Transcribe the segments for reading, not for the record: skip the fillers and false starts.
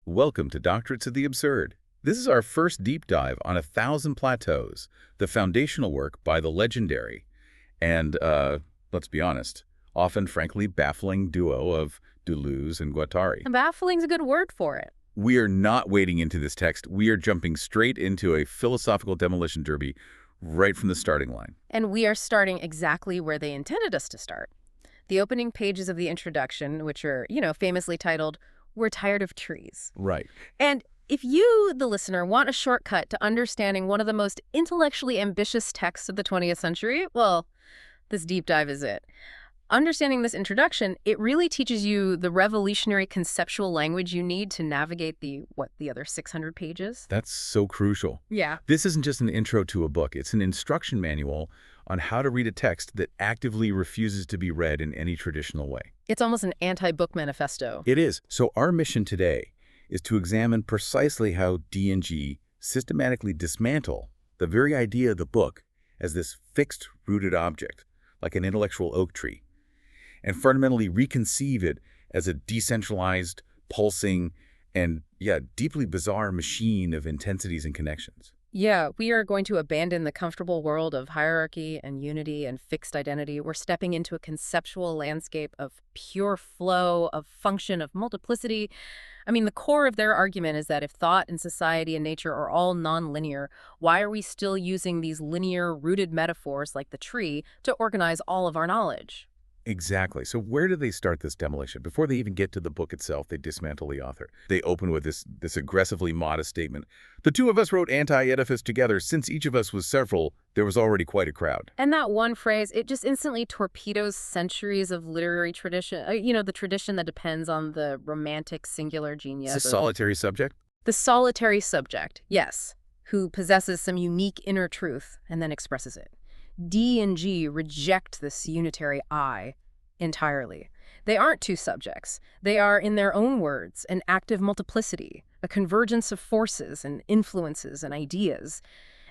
Welcome to Doctorates of the Absurd. This is our first deep dive on 1,000 Plateaus, the foundational work by the legendary and, let's be honest, often frankly baffling duo of Deleuze and Guattari. Baffling's a good word for it. We are not wading into this text. We are jumping straight into a philosophical demolition derby right from the starting line. And we are starting exactly where they intended us to start. The opening pages of the introduction, which are, famously titled, "We're Tired of Trees." Right. And if you, the listener, want a shortcut to understanding one of the most intellectually ambitious texts of the 20th century, well, this deep dive is it. Understanding this introduction, it really teaches you the revolutionary conceptual language you need to navigate the other 600 pages. That's so crucial. Yeah. This isn't just an intro to a book. It's an instruction manual on how to read a text that actively refuses to be read in any traditional way. It's almost an anti-book manifesto. It is. So our mission today is to examine precisely how D&G systematically dismantle the very idea of the book as this fixed, rooted object, like an intellectual oak tree, and fundamentally reconceive it as a decentralized, pulsing, and, deeply bizarre machine of intensities and connections. Yeah, we are going to abandon the comfortable world of hierarchy and unity and fixed identity. We're stepping into a conceptual landscape of pure flow, of function, of multiplicity. I mean, the core of their argument is that if thought and society and nature are all nonlinear, why are we still using these linear, rooted metaphors like the tree to organize all of our knowledge? Exactly. So where do they start this demolition? Before they even get to the book itself, they dismantle the author. They open with this aggressively modest statement. The two of us wrote Anti-Oedipus together. Since each of us was several, there was already quite a crowd. And that one phrase, it just instantly torpedoes centuries of literary tradition. The tradition that depends on the romantic singular genius. It's a solitary subject? The solitary subject, yes, who possesses some unique inner truth and then expresses it. D and G reject this unitary I entirely. They aren't two subjects. They are, in their own words, an active multiplicity, a convergence of forces and influences and ideas,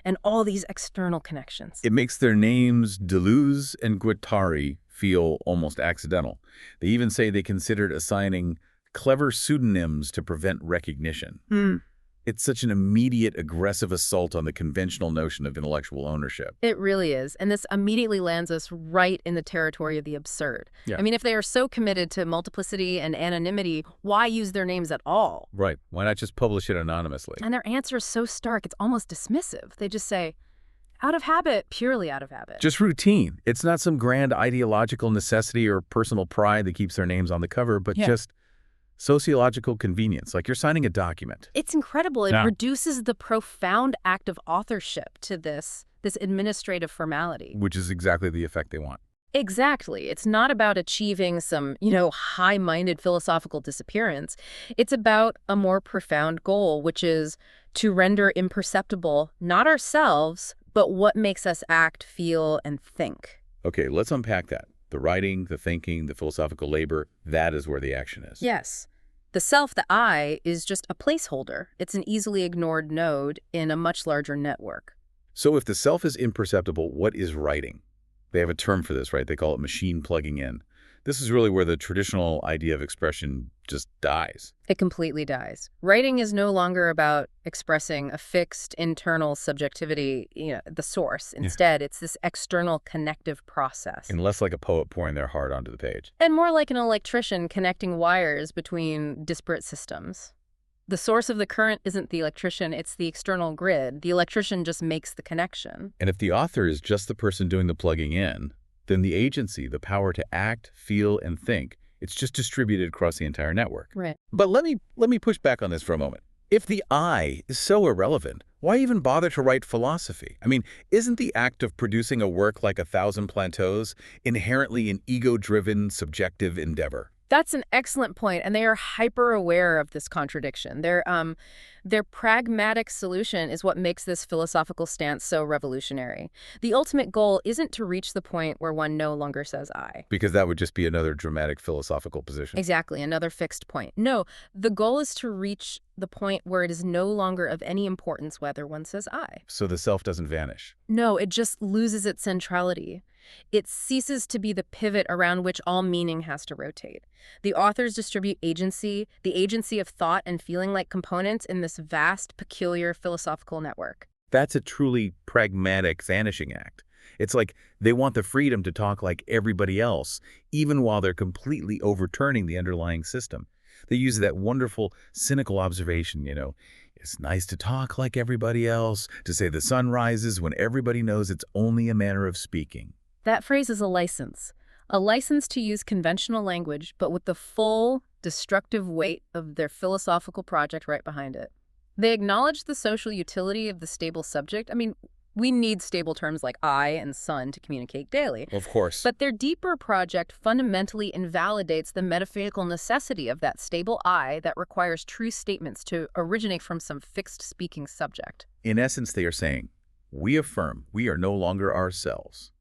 and all these external connections. It makes their names, Deleuze and Guattari, feel almost accidental. They even say they considered assigning clever pseudonyms to prevent recognition. It's such an immediate, aggressive assault on the conventional notion of intellectual ownership. It really is. And this immediately lands us right in the territory of the absurd. Yeah. I mean, if they are so committed to multiplicity and anonymity, why use their names at all? Right. Why not just publish it anonymously? And their answer is so stark, it's almost dismissive. They just say, out of habit, purely out of habit. Just routine. It's not some grand ideological necessity or personal pride that keeps their names on the cover, but just sociological convenience, like you're signing a document. It's incredible. It reduces the profound act of authorship to this administrative formality. Which is exactly the effect they want. Exactly. It's not about achieving some, high-minded philosophical disappearance. It's about a more profound goal, which is to render imperceptible not ourselves, but what makes us act, feel, and think. Okay, let's unpack that. The writing, the thinking, the philosophical labor, that is where the action is. Yes. The self, the I, is just a placeholder. It's an easily ignored node in a much larger network. So if the self is imperceptible, what is writing? They have a term for this, right? They call it machine plugging in. This is really where the traditional idea of expression just dies. It completely dies. Writing is no longer about expressing a fixed internal subjectivity, the source. Instead, it's this external connective process. And less like a poet pouring their heart onto the page. And more like an electrician connecting wires between disparate systems. The source of the current isn't the electrician, it's the external grid. The electrician just makes the connection. And if the author is just the person doing the plugging in, then the agency, the power to act, feel, and think, it's just distributed across the entire network. Right. But let me push back on this for a moment. If the I is so irrelevant, why even bother to write philosophy? I mean, isn't the act of producing a work like 1,000 Plateaus inherently an ego-driven, subjective endeavor? That's an excellent point, and they are hyper-aware of this contradiction. Their pragmatic solution is what makes this philosophical stance so revolutionary. The ultimate goal isn't to reach the point where one no longer says I. Because that would just be another dramatic philosophical position. Exactly, another fixed point. No, the goal is to reach the point where it is no longer of any importance whether one says I. So the self doesn't vanish. No, it just loses its centrality. It ceases to be the pivot around which all meaning has to rotate. The authors distribute agency, the agency of thought and feeling like components in this vast, peculiar philosophical network. That's a truly pragmatic vanishing act. It's like they want the freedom to talk like everybody else, even while they're completely overturning the underlying system. They use that wonderful, cynical observation, it's nice to talk like everybody else, to say the sun rises when everybody knows it's only a manner of speaking. That phrase is a license to use conventional language, but with the full, destructive weight of their philosophical project right behind it. They acknowledge the social utility of the stable subject. I mean, we need stable terms like I and sun to communicate daily. Of course. But their deeper project fundamentally invalidates the metaphysical necessity of that stable I that requires true statements to originate from some fixed speaking subject. In essence, they are saying, we affirm we are no longer ourselves.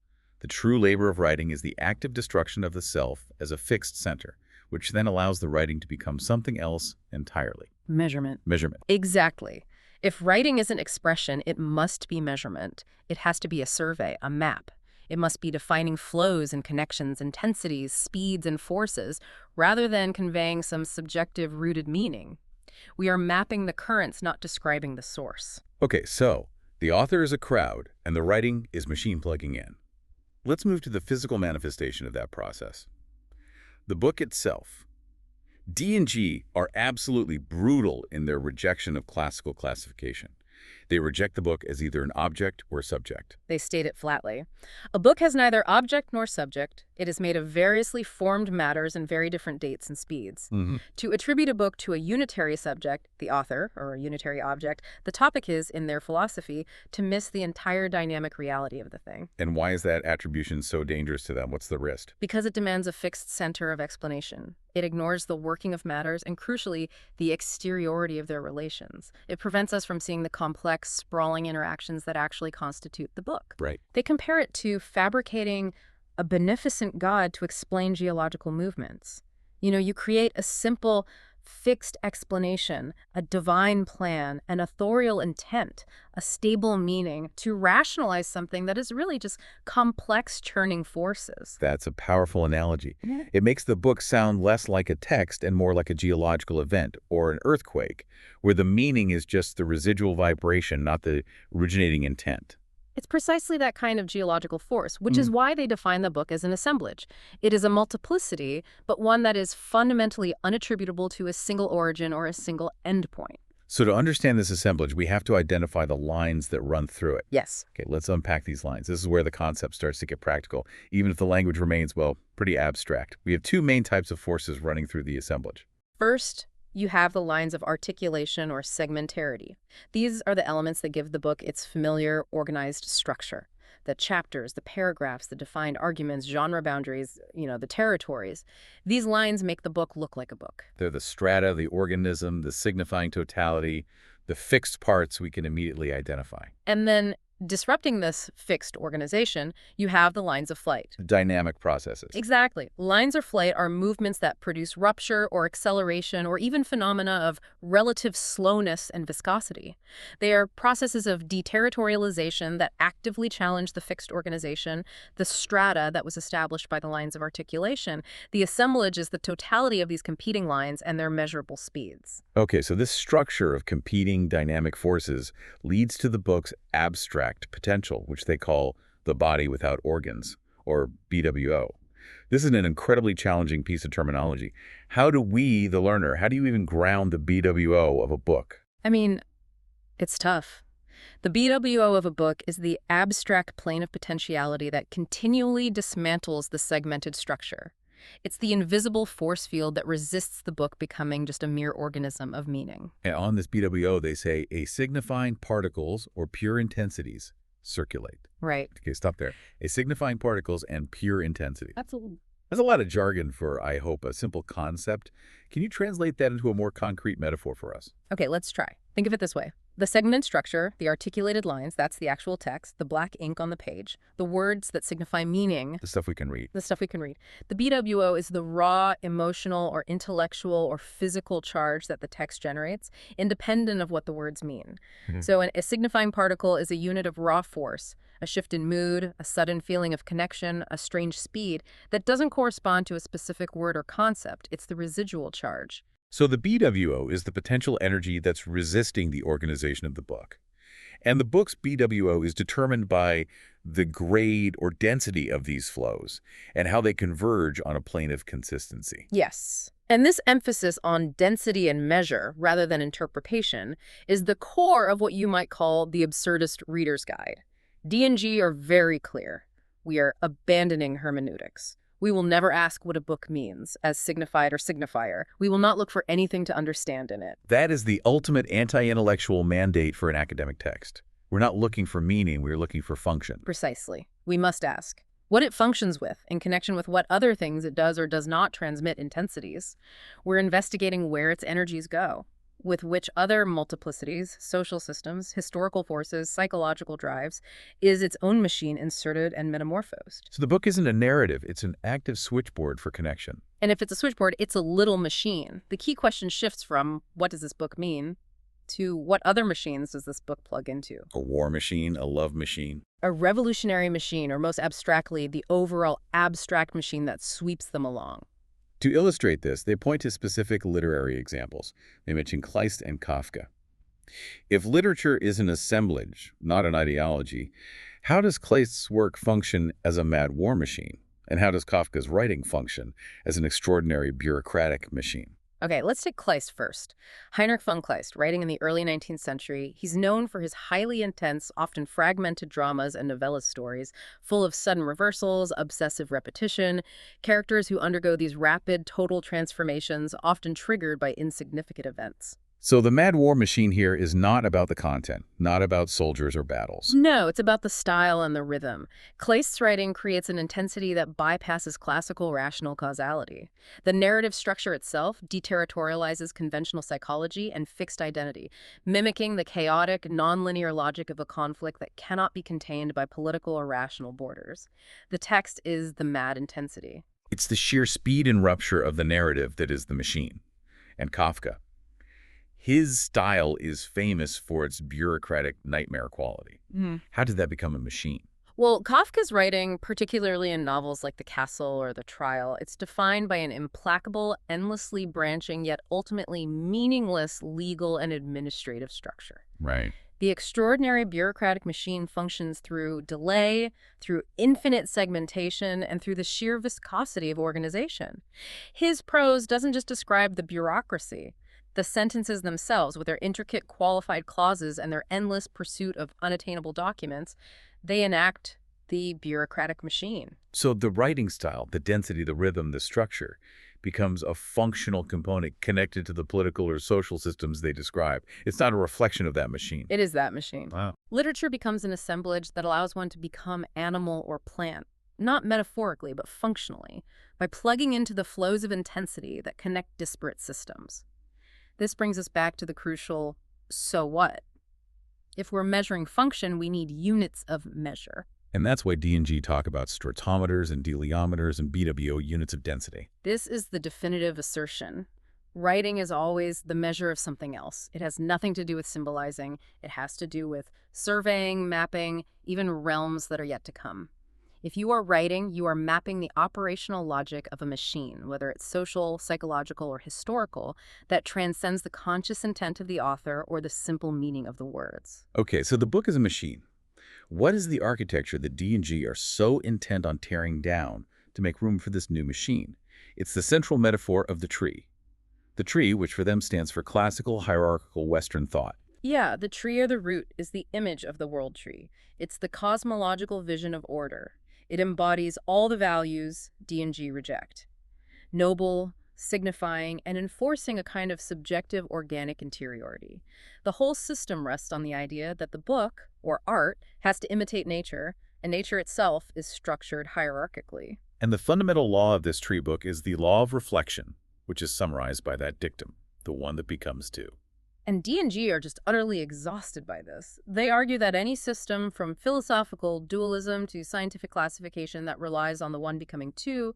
The true labor of writing is the active destruction of the self as a fixed center, which then allows the writing to become something else entirely. Measurement. Measurement. Exactly. If writing isn't expression, it must be measurement. It has to be a survey, a map. It must be defining flows and connections, intensities, speeds, and forces, rather than conveying some subjective rooted meaning. We are mapping the currents, not describing the source. Okay, so the author is a crowd, and the writing is machine plugging in. Let's move to the physical manifestation of that process. The book itself. D&G are absolutely brutal in their rejection of classical classification. They reject the book as either an object or subject. They state it flatly. A book has neither object nor subject. It is made of variously formed matters in very different dates and speeds. To attribute a book to a unitary subject, the author, or a unitary object, the topic is, in their philosophy, to miss the entire dynamic reality of the thing. And why is that attribution so dangerous to them? What's the risk? Because it demands a fixed center of explanation. It ignores the working of matters and, crucially, the exteriority of their relations. It prevents us from seeing the complex, sprawling interactions that actually constitute the book. Right. They compare it to fabricating a beneficent God to explain geological movements. You create a simple, fixed explanation, a divine plan, an authorial intent, a stable meaning to rationalize something that is really just complex churning forces. That's a powerful analogy. Yeah. It makes the book sound less like a text and more like a geological event or an earthquake, where the meaning is just the residual vibration, not the originating intent. It's precisely that kind of geological force, which is why they define the book as an assemblage. It is a multiplicity, but one that is fundamentally unattributable to a single origin or a single endpoint. So to understand this assemblage, we have to identify the lines that run through it. Yes. Okay, let's unpack these lines. This is where the concept starts to get practical, even if the language remains, well, pretty abstract. We have two main types of forces running through the assemblage. First, you have the lines of articulation or segmentarity. These are the elements that give the book its familiar, organized structure. The chapters, the paragraphs, the defined arguments, genre boundaries, the territories. These lines make the book look like a book. They're the strata, the organism, the signifying totality, the fixed parts we can immediately identify. And then, disrupting this fixed organization, you have the lines of flight. Dynamic processes. Exactly. Lines of flight are movements that produce rupture or acceleration or even phenomena of relative slowness and viscosity. They are processes of deterritorialization that actively challenge the fixed organization, the strata that was established by the lines of articulation. The assemblage is the totality of these competing lines and their measurable speeds. Okay, so this structure of competing dynamic forces leads to the book's abstract potential, which they call the body without organs, or BWO. This is an incredibly challenging piece of terminology. How do we, the learner, how do you even ground the BWO of a book? I mean, it's tough. The BWO of a book is the abstract plane of potentiality that continually dismantles the segmented structure. It's the invisible force field that resists the book becoming just a mere organism of meaning. And on this BWO, they say a signifying particles or pure intensities circulate. Right. Okay, stop there. A signifying particles and pure intensity. Absolutely. That's a lot of jargon for, I hope, a simple concept. Can you translate that into a more concrete metaphor for us? Okay, let's try. Think of it this way. The segment structure, the articulated lines, that's the actual text, the black ink on the page, the words that signify meaning, The stuff we can read. the stuff we can read. The BWO is the raw, emotional, or intellectual or physical charge that the text generates, independent of what the words mean. So a signifying particle is a unit of raw force, A shift in mood, a sudden feeling of connection, a strange speed that doesn't correspond to a specific word or concept. It's the residual charge. So the BWO is the potential energy that's resisting the organization of the book. And the book's BWO is determined by the grade or density of these flows and how they converge on a plane of consistency. Yes. And this emphasis on density and measure, rather than interpretation, is the core of what you might call the absurdist reader's guide. D&G are very clear. We are abandoning hermeneutics. We will never ask what a book means, as signified or signifier. We will not look for anything to understand in it. That is the ultimate anti-intellectual mandate for an academic text. We're not looking for meaning, we're looking for function. Precisely. We must ask what it functions with in connection with what other things it does or does not transmit intensities. We're investigating where its energies go, with which other multiplicities, social systems, historical forces, psychological drives, is its own machine inserted and metamorphosed. So the book isn't a narrative, it's an active switchboard for connection. And if it's a switchboard, it's a little machine. The key question shifts from what does this book mean to what other machines does this book plug into? A war machine, a love machine. A revolutionary machine, or most abstractly, the overall abstract machine that sweeps them along. To illustrate this, they point to specific literary examples. They mention Kleist and Kafka. If literature is an assemblage, not an ideology, how does Kleist's work function as a mad war machine? And how does Kafka's writing function as an extraordinary bureaucratic machine? Okay, let's take Kleist first. Heinrich von Kleist, writing in the early 19th century, he's known for his highly intense, often fragmented dramas and novella stories, full of sudden reversals, obsessive repetition, characters who undergo these rapid, total transformations, often triggered by insignificant events. So the mad war machine here is not about the content, not about soldiers or battles. No, it's about the style and the rhythm. Kleist's writing creates an intensity that bypasses classical rational causality. The narrative structure itself deterritorializes conventional psychology and fixed identity, mimicking the chaotic, nonlinear logic of a conflict that cannot be contained by political or rational borders. The text is the mad intensity. It's the sheer speed and rupture of the narrative that is the machine. And Kafka. His style is famous for its bureaucratic nightmare quality. How did that become a machine? Well, Kafka's writing, particularly in novels like The Castle or The Trial, it's defined by an implacable, endlessly branching, yet ultimately meaningless legal and administrative structure. Right. The extraordinary bureaucratic machine functions through delay, through infinite segmentation, and through the sheer viscosity of organization. His prose doesn't just describe the bureaucracy. The sentences themselves, with their intricate qualified clauses and their endless pursuit of unattainable documents, they enact the bureaucratic machine. So the writing style, the density, the rhythm, the structure, becomes a functional component connected to the political or social systems they describe. It's not a reflection of that machine. It is that machine. Wow. Literature becomes an assemblage that allows one to become animal or plant, not metaphorically, but functionally, by plugging into the flows of intensity that connect disparate systems. This brings us back to the crucial, so what? If we're measuring function, we need units of measure. And that's why D&G talk about stratometers and deliometers and BWO units of density. This is the definitive assertion. Writing is always the measure of something else. It has nothing to do with symbolizing. It has to do with surveying, mapping, even realms that are yet to come. If you are writing, you are mapping the operational logic of a machine, whether it's social, psychological, or historical, that transcends the conscious intent of the author or the simple meaning of the words. Okay, so the book is a machine. What is the architecture that D&G are so intent on tearing down to make room for this new machine? It's the central metaphor of the tree. The tree, which for them stands for classical, hierarchical Western thought. Yeah, the tree or the root is the image of the world tree. It's the cosmological vision of order. It embodies all the values D&G reject. Noble, signifying, and enforcing a kind of subjective organic interiority. The whole system rests on the idea that the book, or art, has to imitate nature, and nature itself is structured hierarchically. And the fundamental law of this tree book is the law of reflection, which is summarized by that dictum, the one that becomes two. And D&G are just utterly exhausted by this. They argue that any system, from philosophical dualism to scientific classification, that relies on the one becoming two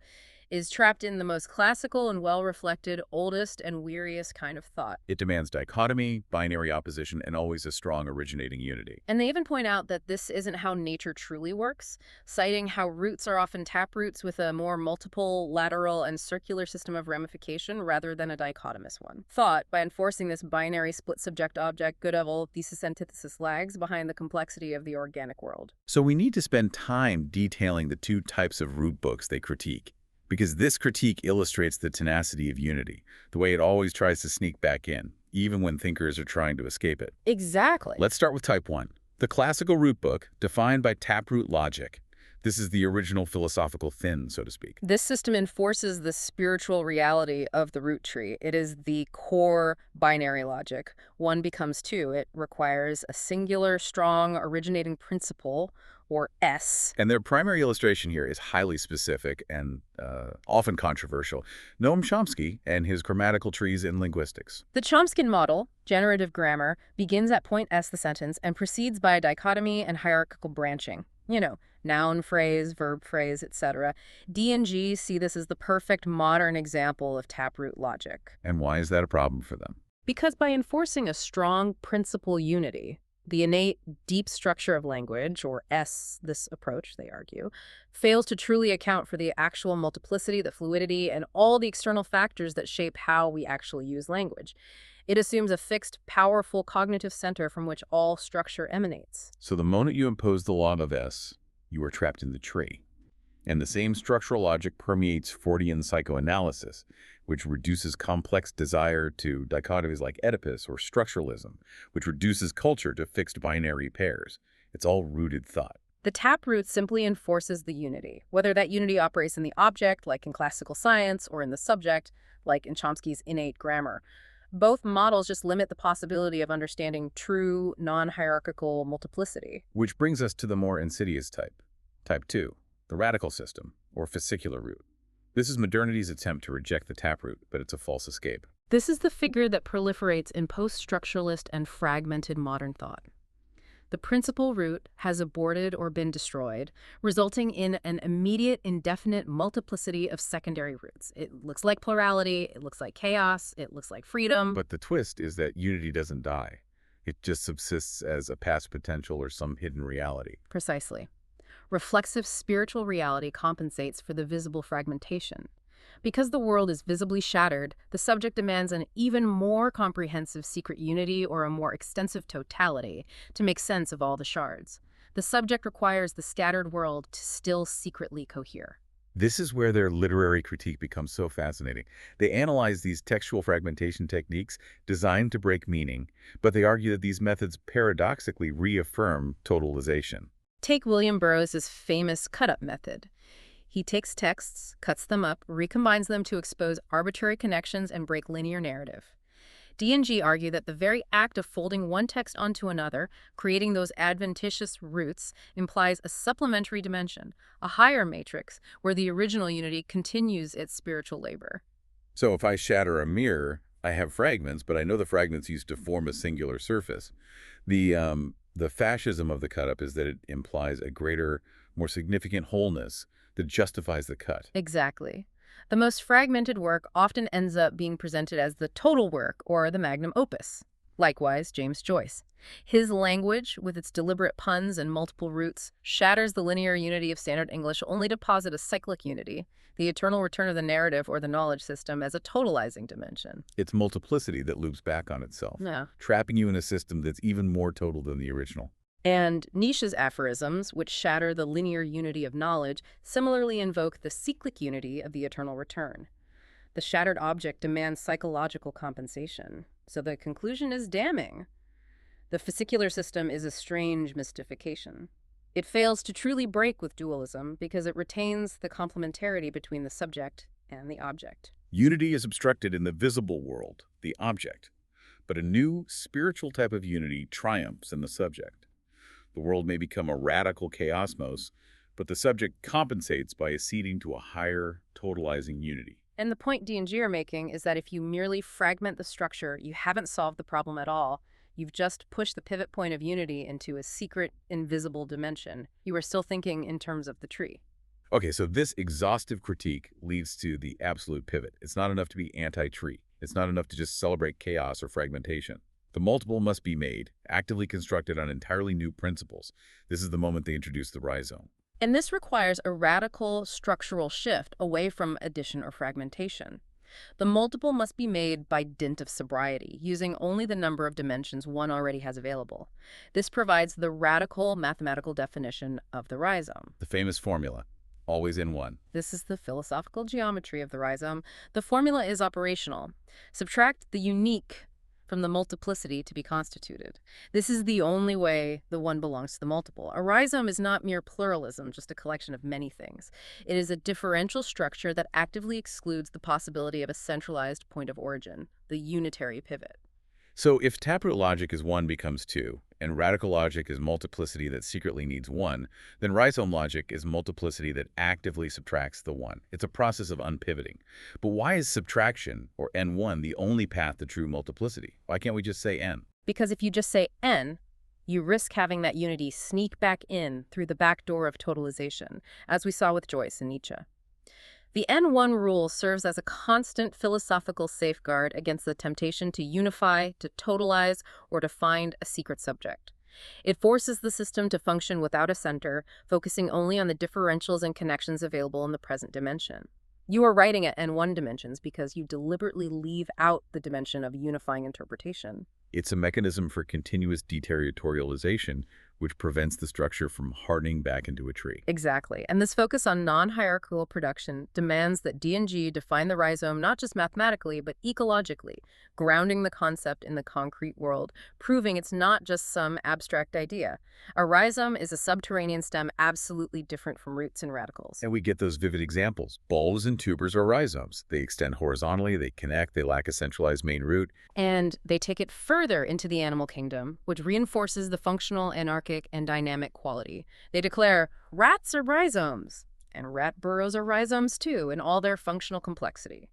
is trapped in the most classical and well-reflected, oldest and weariest kind of thought. It demands dichotomy, binary opposition, and always a strong originating unity. And they even point out that this isn't how nature truly works, citing how roots are often taproots with a more multiple, lateral, and circular system of ramification rather than a dichotomous one. Thought, by enforcing this binary split subject-object, good-evil, thesis-antithesis lags behind the complexity of the organic world. So we need to spend time detailing the two types of root books they critique, because this critique illustrates the tenacity of unity, the way it always tries to sneak back in, even when thinkers are trying to escape it. Exactly. Let's start with type 1, the classical root book, defined by taproot logic. This is the original philosophical fin, so to speak. This system enforces the spiritual reality of the root tree. It is the core binary logic. One becomes two. It requires a singular, strong, originating principle, or S. And their primary illustration here is highly specific and often controversial. Noam Chomsky and his grammatical trees in linguistics. The Chomsky model, generative grammar, begins at point S the sentence and proceeds by a dichotomy and hierarchical branching. Noun phrase, verb phrase, etc. D&G see this as the perfect modern example of taproot logic. And why is that a problem for them? Because by enforcing a strong principal unity, the innate deep structure of language, or S, this approach, they argue, fails to truly account for the actual multiplicity, the fluidity, and all the external factors that shape how we actually use language. It assumes a fixed, powerful cognitive center from which all structure emanates. So the moment you impose the law of S, you are trapped in the tree. And the same structural logic permeates Freudian psychoanalysis, which reduces complex desire to dichotomies like Oedipus, or structuralism, which reduces culture to fixed binary pairs. It's all rooted thought. The taproot simply enforces the unity, whether that unity operates in the object, like in classical science, or in the subject, like in Chomsky's innate grammar. Both models just limit the possibility of understanding true, non-hierarchical multiplicity. Which brings us to the more insidious type, type 2, the radical system, or fascicular root. This is modernity's attempt to reject the taproot, but it's a false escape. This is the figure that proliferates in post-structuralist and fragmented modern thought. The principal root has aborted or been destroyed, resulting in an immediate, indefinite multiplicity of secondary roots. It looks like plurality, it looks like chaos, it looks like freedom. But the twist is that unity doesn't die. It just subsists as a past potential or some hidden reality. Precisely. Reflexive spiritual reality compensates for the visible fragmentation. Because the world is visibly shattered, the subject demands an even more comprehensive secret unity or a more extensive totality to make sense of all the shards. The subject requires the scattered world to still secretly cohere. This is where their literary critique becomes so fascinating. They analyze these textual fragmentation techniques designed to break meaning, but they argue that these methods paradoxically reaffirm totalization. Take William Burroughs' famous cut-up method. He takes texts, cuts them up, recombines them to expose arbitrary connections and break linear narrative. D&G argue that the very act of folding one text onto another, creating those adventitious roots, implies a supplementary dimension, a higher matrix, where the original unity continues its spiritual labor. So if I shatter a mirror, I have fragments, but I know the fragments used to form a singular surface. The fascism of the cut-up is that it implies a greater, more significant wholeness that justifies the cut. Exactly. The most fragmented work often ends up being presented as the total work or the magnum opus. Likewise, James Joyce. His language, with its deliberate puns and multiple roots, shatters the linear unity of standard English only to posit a cyclic unity, the eternal return of the narrative or the knowledge system as a totalizing dimension. It's multiplicity that loops back on itself, Yeah. trapping you in a system that's even more total than the original. And Nietzsche's aphorisms, which shatter the linear unity of knowledge, similarly invoke the cyclic unity of the eternal return. The shattered object demands psychological compensation, so the conclusion is damning. The fascicular system is a strange mystification. It fails to truly break with dualism because it retains the complementarity between the subject and the object. Unity is obstructed in the visible world, the object, but a new spiritual type of unity triumphs in the subject. The world may become a radical chaosmos, but the subject compensates by acceding to a higher, totalizing unity. And the point D&G are making is that if you merely fragment the structure, you haven't solved the problem at all. You've just pushed the pivot point of unity into a secret, invisible dimension. You are still thinking in terms of the tree. Okay, so this exhaustive critique leads to the absolute pivot. It's not enough to be anti-tree. It's not enough to just celebrate chaos or fragmentation. The multiple must be made, actively constructed on entirely new principles. This is the moment they introduce the rhizome. And this requires a radical structural shift away from addition or fragmentation. The multiple must be made by dint of sobriety, using only the number of dimensions one already has available. This provides the radical mathematical definition of the rhizome. The famous formula, always in one. This is the philosophical geometry of the rhizome. The formula is operational. Subtract the unique from the multiplicity to be constituted. This is the only way the one belongs to the multiple. A rhizome is not mere pluralism, just a collection of many things. It is a differential structure that actively excludes the possibility of a centralized point of origin, the unitary pivot. So if taproot logic is 1 becomes 2, and radical logic is multiplicity that secretly needs 1, then rhizome logic is multiplicity that actively subtracts the 1. It's a process of unpivoting. But why is subtraction, or n1, the only path to true multiplicity? Why can't we just say n? Because if you just say n, you risk having that unity sneak back in through the back door of totalization, as we saw with Joyce and Nietzsche. The N1 rule serves as a constant philosophical safeguard against the temptation to unify, to totalize, or to find a secret subject. It forces the system to function without a center, focusing only on the differentials and connections available in the present dimension. You are writing at N1 dimensions because you deliberately leave out the dimension of unifying interpretation. It's a mechanism for continuous deterritorialization, which prevents the structure from hardening back into a tree. Exactly. And this focus on non-hierarchical production demands that D&G define the rhizome not just mathematically, but ecologically, grounding the concept in the concrete world, proving it's not just some abstract idea. A rhizome is a subterranean stem absolutely different from roots and radicals. And we get those vivid examples. Bulbs and tubers are rhizomes. They extend horizontally, they connect, they lack a centralized main root. And they take it further into the animal kingdom, which reinforces the functional, anarchic, and dynamic quality. They declare, rats are rhizomes, and rat burrows are rhizomes too, in all their functional complexity.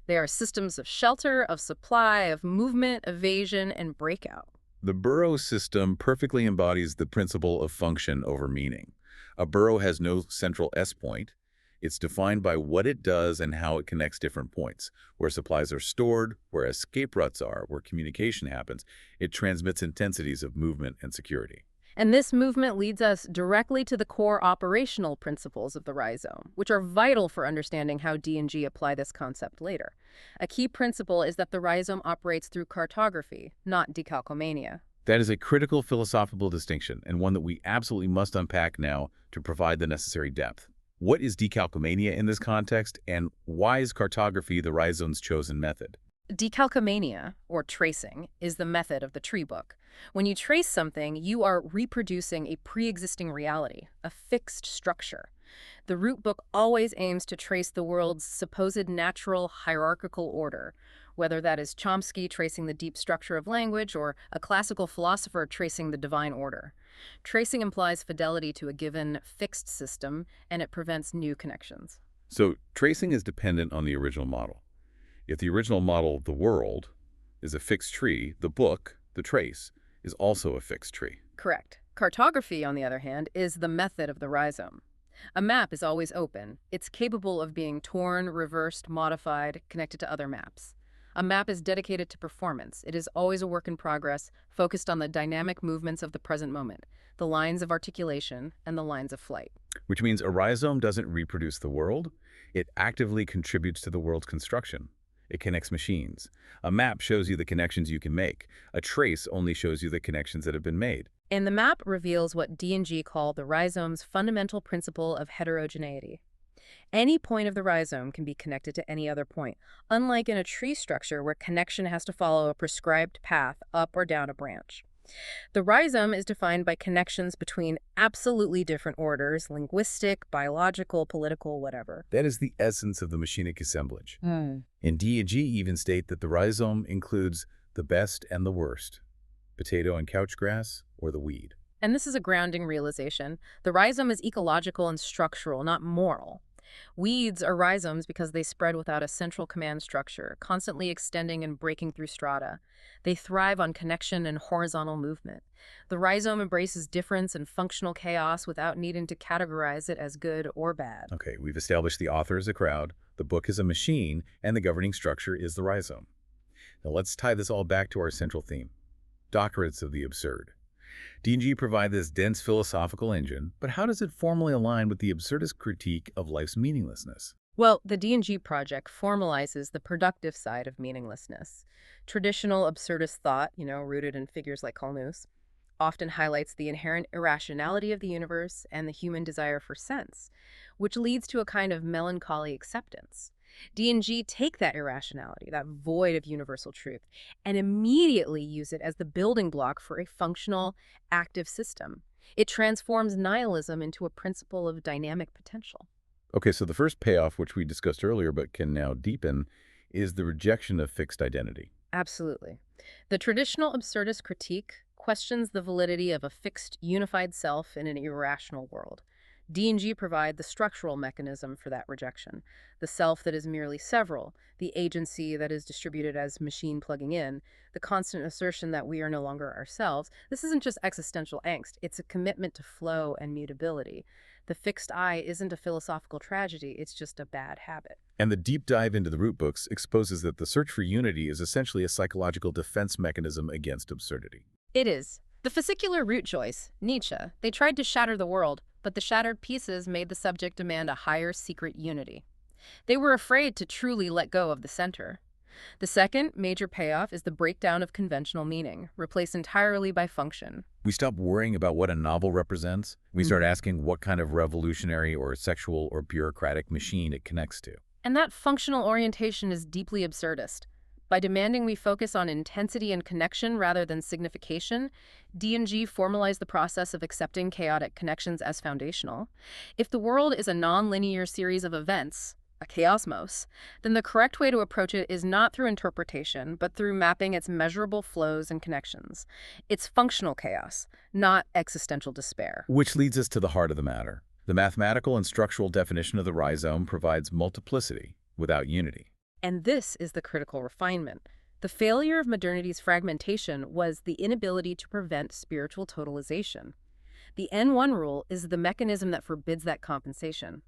They are systems of shelter, of supply, of movement, evasion, and breakout. The burrow system perfectly embodies the principle of function over meaning. A burrow has no central S-point. It's defined by what it does and how it connects different points. Where supplies are stored, where escape routes are, where communication happens, it transmits intensities of movement and security. And this movement leads us directly to the core operational principles of the rhizome, which are vital for understanding how D&G apply this concept later. A key principle is that the rhizome operates through cartography, not decalcomania. That is a critical philosophical distinction, and one that we absolutely must unpack now to provide the necessary depth. What is decalcomania in this context, and why is cartography the rhizome's chosen method? Decalcomania, or tracing, is the method of the tree book. When you trace something, you are reproducing a pre-existing reality, a fixed structure. The root book always aims to trace the world's supposed natural hierarchical order, whether that is Chomsky tracing the deep structure of language or a classical philosopher tracing the divine order. Tracing implies fidelity to a given fixed system, and it prevents new connections. So tracing is dependent on the original model. If the original model, the world, is a fixed tree, the book, the trace, is also a fixed tree. Correct. Cartography, on the other hand, is the method of the rhizome. A map is always open. It's capable of being torn, reversed, modified, connected to other maps. A map is dedicated to performance. It is always a work in progress, focused on the dynamic movements of the present moment, the lines of articulation, and the lines of flight. Which means a rhizome doesn't reproduce the world. It actively contributes to the world's construction. It connects machines. A map shows you the connections you can make. A trace only shows you the connections that have been made. And the map reveals what D&G call the rhizome's fundamental principle of heterogeneity. Any point of the rhizome can be connected to any other point, unlike in a tree structure where connection has to follow a prescribed path up or down a branch. The rhizome is defined by connections between absolutely different orders, linguistic, biological, political, whatever. That is the essence of the machinic assemblage. And D&G even state that the rhizome includes the best and the worst, potato and couch grass, or the weed. And this is a grounding realization. The rhizome is ecological and structural, not moral. Weeds are rhizomes because they spread without a central command structure, constantly extending and breaking through strata. They thrive on connection and horizontal movement. The rhizome embraces difference and functional chaos without needing to categorize it as good or bad. Okay, we've established the author is a crowd, the book is a machine, and the governing structure is the rhizome. Now let's tie this all back to our central theme, doctorates of the absurd. D&G provide this dense philosophical engine, but how does it formally align with the absurdist critique of life's meaninglessness? Well, the D&G project formalizes the productive side of meaninglessness. Traditional absurdist thought, rooted in figures like Colnus, often highlights the inherent irrationality of the universe and the human desire for sense, which leads to a kind of melancholy acceptance. D&G take that irrationality, that void of universal truth, and immediately use it as the building block for a functional, active system. It transforms nihilism into a principle of dynamic potential. Okay, so the first payoff, which we discussed earlier but can now deepen, is the rejection of fixed identity. Absolutely. The traditional absurdist critique questions the validity of a fixed, unified self in an irrational world. D&G provide the structural mechanism for that rejection. The self that is merely several, the agency that is distributed as machine plugging in, the constant assertion that we are no longer ourselves. This isn't just existential angst, it's a commitment to flow and mutability. The fixed I isn't a philosophical tragedy, it's just a bad habit. And the deep dive into the root books exposes that the search for unity is essentially a psychological defense mechanism against absurdity. It is. The fascicular root choice, Nietzsche, they tried to shatter the world, but the shattered pieces made the subject demand a higher secret unity. They were afraid to truly let go of the center. The second major payoff is the breakdown of conventional meaning, replaced entirely by function. We stop worrying about what a novel represents. We start asking what kind of revolutionary or sexual or bureaucratic machine it connects to. And that functional orientation is deeply absurdist. By demanding we focus on intensity and connection rather than signification, D&G formalized the process of accepting chaotic connections as foundational. If the world is a non-linear series of events, a chaosmos, then the correct way to approach it is not through interpretation, but through mapping its measurable flows and connections. It's functional chaos, not existential despair. Which leads us to the heart of the matter. The mathematical and structural definition of the rhizome provides multiplicity without unity. And this is the critical refinement. The failure of modernity's fragmentation was the inability to prevent spiritual totalization. The N1 rule is the mechanism that forbids that compensation.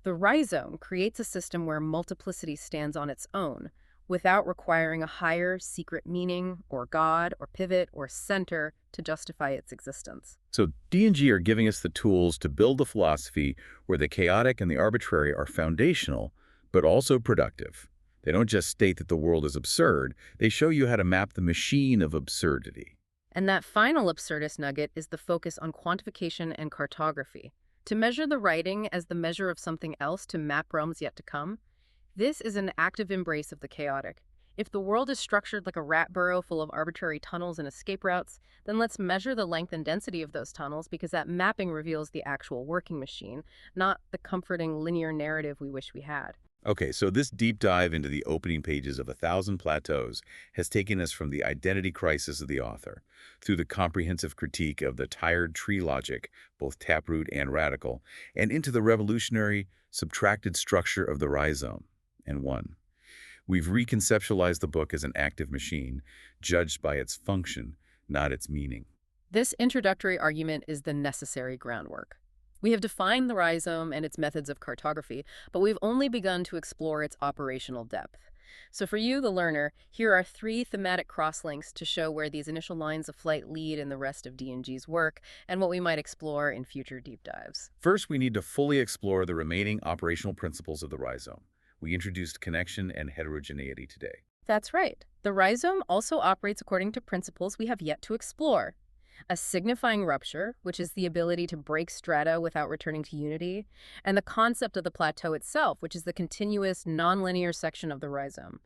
The rhizome creates a system where multiplicity stands on its own, without requiring a higher secret meaning, or God, or pivot, or center to justify its existence. So D&G are giving us the tools to build a philosophy where the chaotic and the arbitrary are foundational, but also productive. They don't just state that the world is absurd, they show you how to map the machine of absurdity. And that final absurdist nugget is the focus on quantification and cartography. To measure the writing as the measure of something else to map realms yet to come, this is an active embrace of the chaotic. If the world is structured like a rat burrow full of arbitrary tunnels and escape routes, then let's measure the length and density of those tunnels because that mapping reveals the actual working machine, not the comforting linear narrative we wish we had. Okay, so this deep dive into the opening pages of 1,000 Plateaus has taken us from the identity crisis of the author, through the comprehensive critique of the tired tree logic, both taproot and radical, and into the revolutionary, subtracted structure of the rhizome. And one, we've reconceptualized the book as an active machine, judged by its function, not its meaning. This introductory argument is the necessary groundwork. We have defined the rhizome and its methods of cartography, but we've only begun to explore its operational depth. So for you, the learner, here are 3 thematic crosslinks to show where these initial lines of flight lead in the rest of D&G's work and what we might explore in future deep dives. First, we need to fully explore the remaining operational principles of the rhizome. We introduced connection and heterogeneity today. That's right. The rhizome also operates according to principles we have yet to explore. A signifying rupture, which is the ability to break strata without returning to unity, and the concept of the plateau itself, which is the continuous, nonlinear section of the rhizome.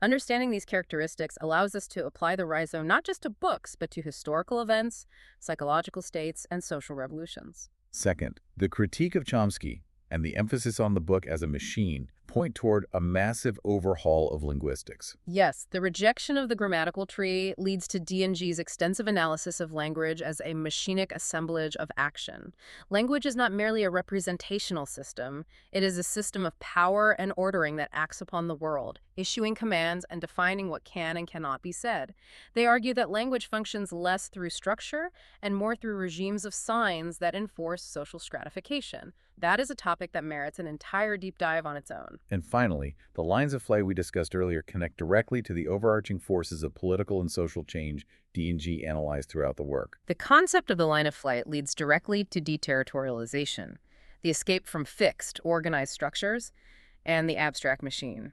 Understanding these characteristics allows us to apply the rhizome not just to books, but to historical events, psychological states, and social revolutions. Second, the critique of Chomsky and the emphasis on the book as a machine point toward a massive overhaul of linguistics. Yes, the rejection of the grammatical tree leads to D&G's extensive analysis of language as a machinic assemblage of action. Language is not merely a representational system, it is a system of power and ordering that acts upon the world, issuing commands and defining what can and cannot be said. They argue that language functions less through structure and more through regimes of signs that enforce social stratification. That is a topic that merits an entire deep dive on its own. And finally, the lines of flight we discussed earlier connect directly to the overarching forces of political and social change D&G analyzed throughout the work. The concept of the line of flight leads directly to deterritorialization, the escape from fixed, organized structures, and the abstract machine.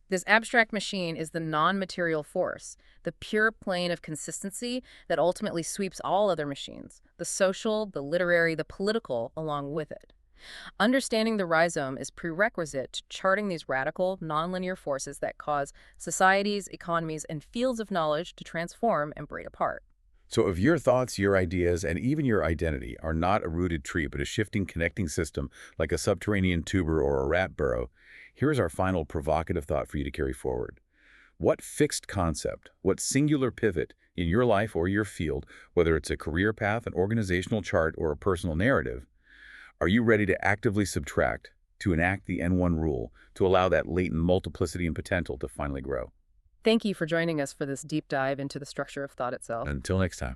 This abstract machine is the non-material force, the pure plane of consistency that ultimately sweeps all other machines, the social, the literary, the political, along with it. Understanding the rhizome is prerequisite to charting these radical, nonlinear forces that cause societies, economies, and fields of knowledge to transform and break apart. So if your thoughts, your ideas, and even your identity are not a rooted tree but a shifting connecting system like a subterranean tuber or a rat burrow, here's our final provocative thought for you to carry forward. What fixed concept, what singular pivot in your life or your field, whether it's a career path, an organizational chart, or a personal narrative, are you ready to actively subtract, to enact the N1 rule, to allow that latent multiplicity and potential to finally grow? Thank you for joining us for this deep dive into the structure of thought itself. Until next time.